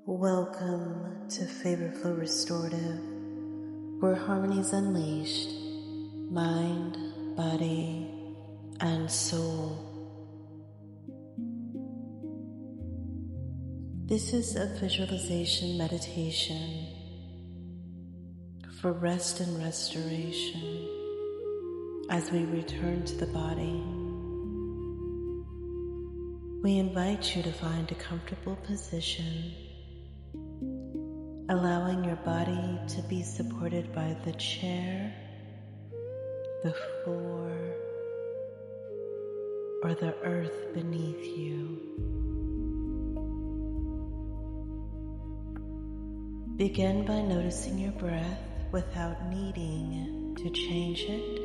Welcome to Favor Flow Restorative, where harmony is unleashed, mind, body, and soul. This is a visualization meditation for rest and restoration as we return to the body. We invite you to find a comfortable position, allowing your body to be supported by the chair, the floor, or the earth beneath you. Begin by noticing your breath without needing to change it.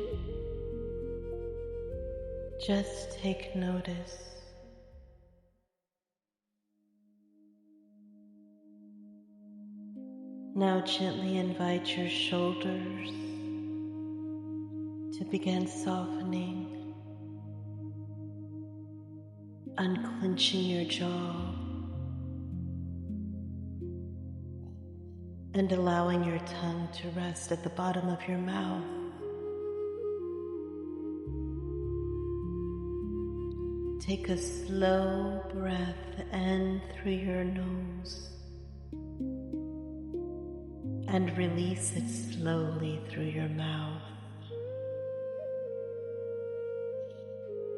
Just take notice. Now gently invite your shoulders to begin softening, unclenching your jaw, and allowing your tongue to rest at the bottom of your mouth. Take a slow breath in through your nose and release it slowly through your mouth.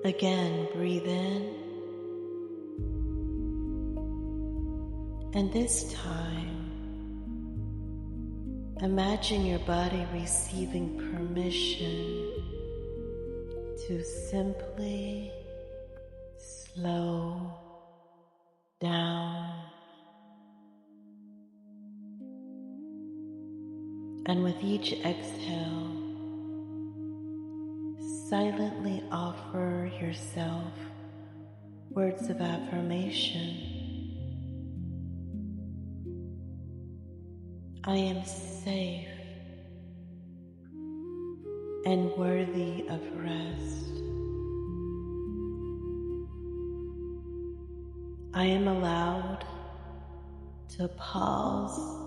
Again, breathe in, and this time, imagine your body receiving permission to simply slow down. And with each exhale, silently offer yourself words of affirmation. I am safe and worthy of rest. I am allowed to pause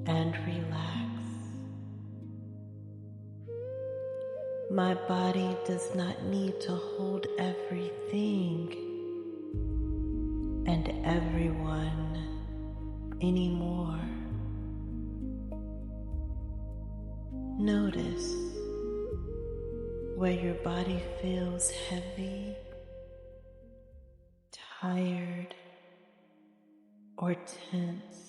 and relax. My body does not need to hold everything and everyone anymore. Notice where your body feels heavy, tired, or tense.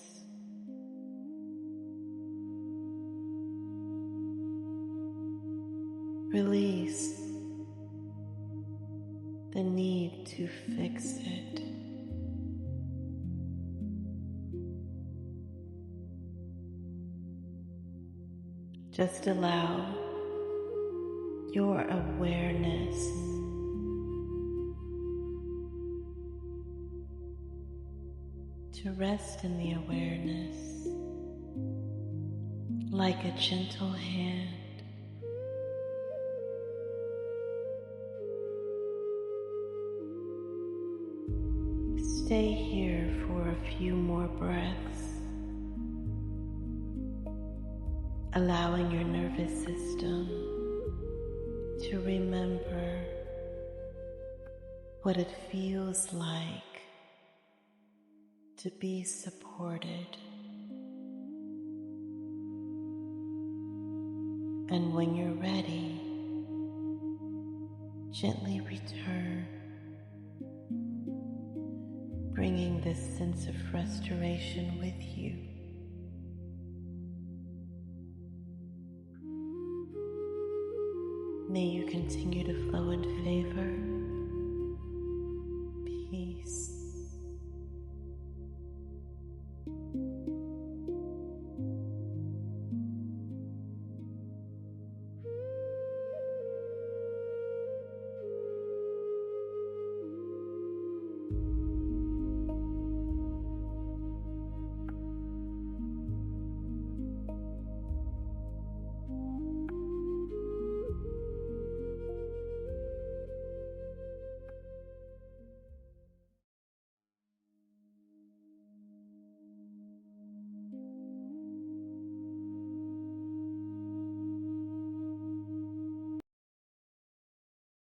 Release the need to fix it. Just allow your awareness to rest in the awareness like a gentle hand. Stay here for a few more breaths, allowing your nervous system to remember what it feels like to be supported. And when you're ready, gently return, bringing this sense of restoration with you. May you continue